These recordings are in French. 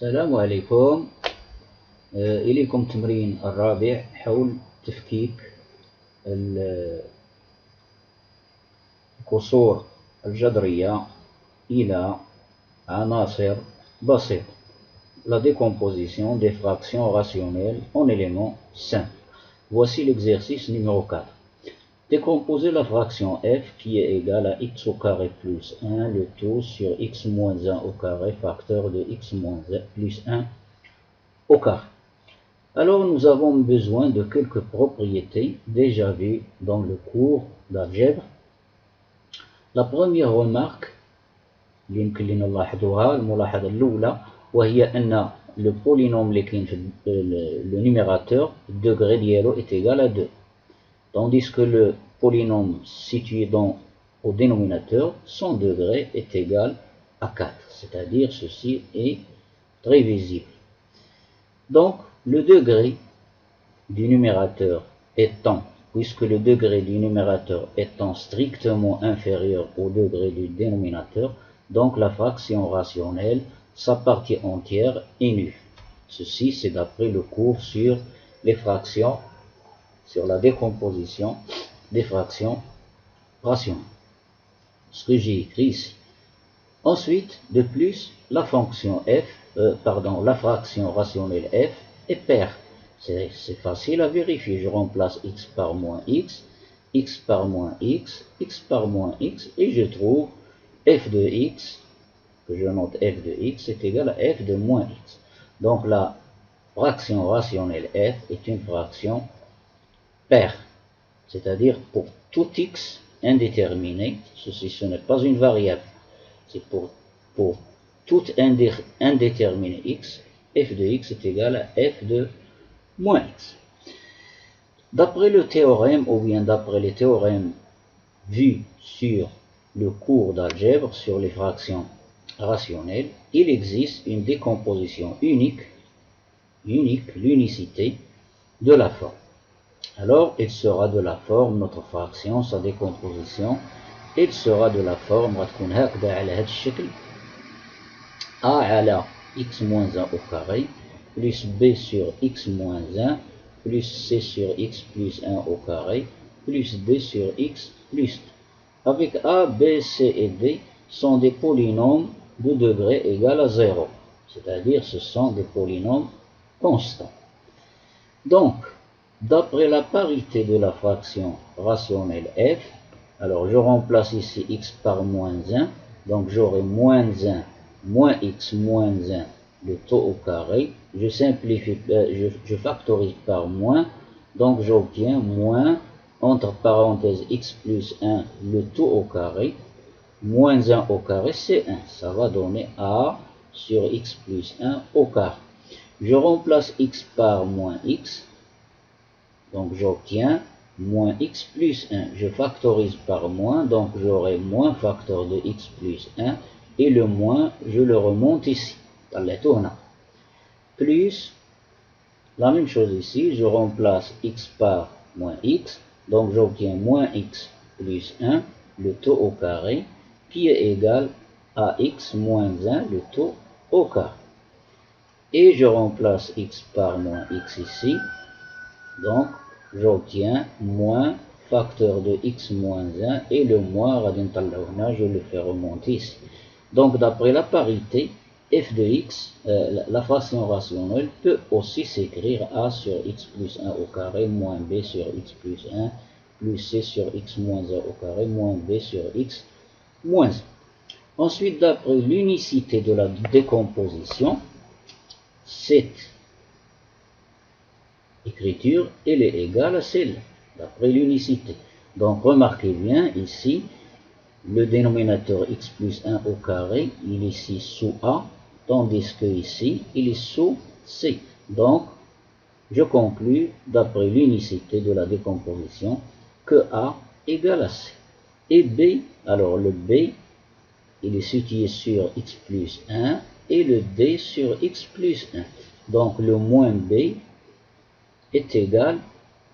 السلام عليكم. إليكم تمرين الرابع حول تفكيك الكسور الجذرية إلى عناصر بسيطة. La décomposition des fractions rationnelles en éléments simples. Voici l'exercice numéro 4. Décomposer la fraction f qui est égale à x au carré plus 1, le tout sur x moins 1 au carré, facteur de x moins 1 plus 1 au carré. Alors nous avons besoin de quelques propriétés déjà vues dans le cours d'algèbre. La première remarque اللي يمكن لنا نلاحظوها الملاحظة الأولى وهي أن le polynôme اللي كاين في le numérateur degré ديالو est égal à 2. Tandis que le polynôme situé au dénominateur, son degré est égal à 4. C'est-à-dire ceci est très visible. Donc le degré du numérateur étant, puisque le degré du numérateur étant strictement inférieur au degré du dénominateur, donc la fraction rationnelle, sa partie entière est nulle. Ceci c'est d'après le cours sur les fractions, sur la décomposition des fractions rationnelles. Ce que j'ai écrit ici. Ensuite, de plus, la fonction f, la fraction rationnelle f est paire. C'est facile à vérifier. Je remplace x par moins x, x par moins x, x par moins x, et je trouve f de x, que je note f de x, est égal à f de moins x. Donc la fraction rationnelle f est une fraction paire. C'est-à-dire pour tout x indéterminé, ceci ce n'est pas une variable, c'est pour tout indéterminé x, f de x est égal à f de moins x. D'après le théorème, ou bien d'après les théorèmes vus sur le cours d'algèbre sur les fractions rationnelles, il existe une décomposition unique, l'unicité de la forme. Alors, il sera de la forme, notre fraction, sa décomposition, il sera de la forme, غتكون هكذا على هذا الشكل a على x moins 1 au carré, plus b sur x moins 1, plus c sur x plus 1 au carré, plus d sur x plus 2. Avec a, b, c et d sont des polynômes de degré égal à 0, c'est-à-dire ce sont des polynômes constants. Donc, d'après la parité de la fraction rationnelle f, alors je remplace ici x par moins 1, donc j'aurai moins 1, moins x moins 1, le taux au carré, je simplifie, je factorise par moins, donc j'obtiens moins, entre parenthèses x plus 1, le taux au carré, moins 1 au carré, c'est 1, ça va donner a sur x plus 1 au carré. Je remplace x par moins x, donc j'obtiens moins x plus 1. Je factorise par moins, donc j'aurai moins facteur de x plus 1. Et le moins, je le remonte ici. Plus, la même chose ici, je remplace x par moins x. Donc j'obtiens moins x plus 1, le taux au carré, qui est égal à x moins 1, le taux au carré. Et je remplace x par moins x ici. Donc, j'obtiens moins facteur de x moins 1 et le moins, je le fais remonter ici. Donc, d'après la parité, f de x, la fraction rationnelle peut aussi s'écrire a sur x plus 1 au carré moins b sur x plus 1 plus c sur x moins 1 au carré moins b sur x moins 1. Ensuite, d'après l'unicité de la décomposition, cette écriture, elle est égale à celle d'après l'unicité. Donc remarquez bien ici, le dénominateur x plus 1 au carré, il est ici sous a, tandis que ici, il est sous c. Donc, je conclus d'après l'unicité de la décomposition que a égale à c. Et b, alors le b, il est situé sur x plus 1 et le d sur x plus 1. Donc le moins b est égal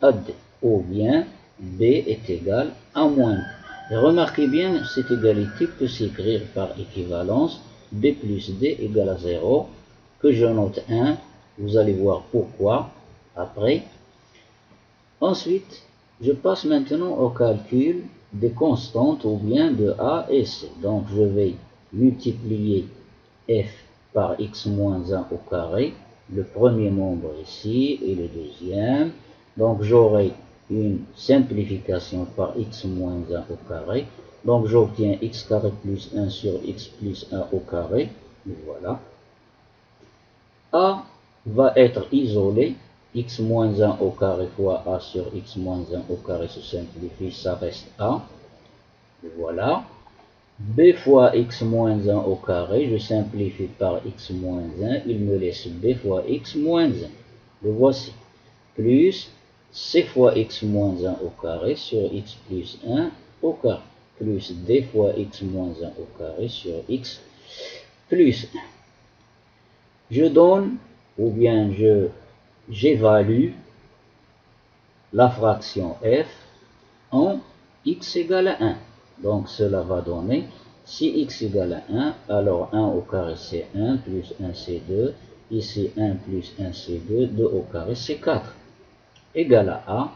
à d, ou bien b est égal à moins d. Et remarquez bien, cette égalité peut s'écrire par équivalence, b plus d égale à 0, que je note 1. Vous allez voir pourquoi après. Ensuite, je passe maintenant au calcul des constantes ou bien de A et C. Donc, je vais multiplier f par x moins 1 au carré, le premier nombre ici et le deuxième. Donc, j'aurai une simplification par x moins 1 au carré. Donc, j'obtiens x carré plus 1 sur x plus 1 au carré. Et voilà. A va être isolé. X moins 1 au carré fois A sur x moins 1 au carré se simplifie, ça reste A. Et voilà. B fois x moins 1 au carré, je simplifie par x moins 1, il me laisse b fois x moins 1. Le voici. Plus c fois x moins 1 au carré sur x plus 1 au carré. Plus d fois x moins 1 au carré sur x plus 1. Je donne, ou bien j'évalue la fraction f en x égale à 1. Donc cela va donner, si x égale à 1, alors 1 au carré c'est 1, plus 1 c'est 2, ici 1 plus 1 c'est 2, 2 au carré c'est 4, égal à A.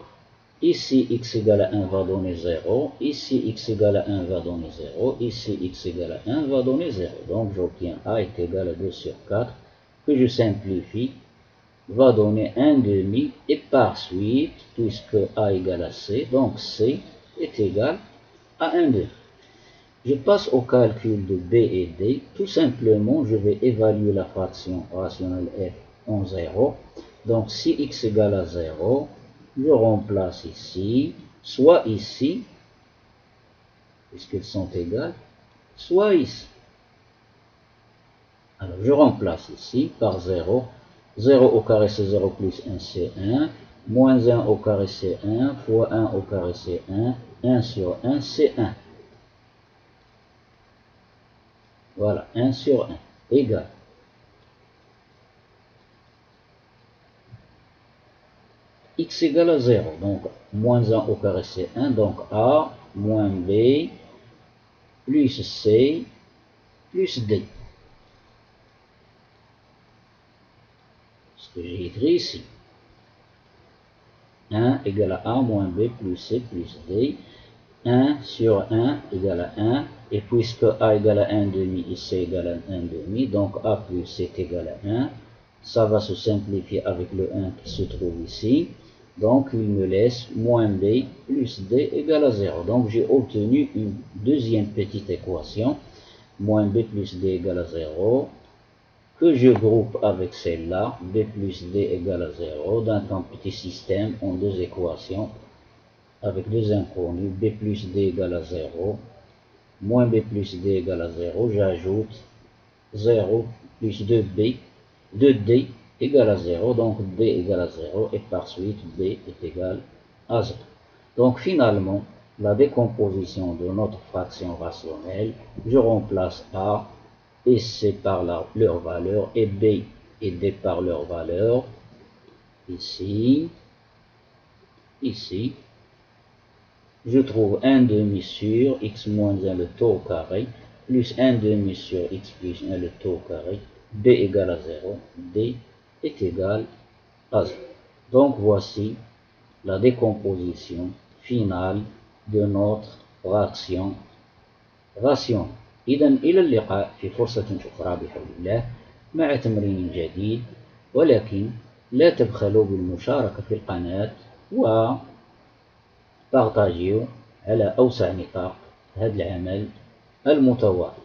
Ici x égale à 1 va donner 0, ici x égale à 1 va donner 0, ici x égale à 1 va donner 0. Donc j'obtiens A est égal à 2 sur 4, que je simplifie, va donner 1 demi, et par suite, puisque A égale à C, donc C est égal à 1 demi. Je passe au calcul de B et D. Tout simplement, je vais évaluer la fraction rationnelle f en 0. Donc, si x égale à 0, je remplace ici, soit ici, puisqu'elles sont égales, soit ici. Alors, je remplace ici par 0. 0 au carré, c'est 0 plus 1, c'est 1. Moins 1 au carré, c'est 1. Fois 1 au carré, c'est 1. 1 sur 1, c'est 1. Voilà, 1 sur 1 égale. X égale à 0. Donc, moins 1 au carré, c'est 1. Donc, A moins B plus C plus D. Ce que j'ai écrit ici. 1 égale à A moins B plus C plus D. 1 sur 1 égale à 1. Et puisque A égale à 1 demi et C égale à 1 demi, donc A plus C est égal à 1. Ça va se simplifier avec le 1 qui se trouve ici. Donc, il me laisse moins B plus D égale à 0. Donc, j'ai obtenu une deuxième petite équation. Moins B plus D égale à 0. Que je groupe avec celle-là. B plus D égale à 0. Dans un petit système en deux équations avec deux inconnus. B plus D égale à 0. Moins B plus D égale à 0. J'ajoute 0 plus 2B. 2D égale à 0, donc D égale à 0, et par suite B est égal à 0. Donc finalement, la décomposition de notre fraction rationnelle, je remplace A et C par leur valeur, et B et D par leur valeur, ici, ici. Je trouve 1 demi sur x moins 1 le taux au carré, plus 1 demi sur x plus 1 le taux au carré, B égale à 0, D est égal à 0. Donc voici la décomposition finale de notre fraction rationnelle. إذا إلى اللقاء في فرصة أخرى بحول الله مع تمرين جديد، ولكن لا تبخلوا بالمشاركة في القناة وبارطاجيو على أوسع نطاق هذا العمل المتواضع.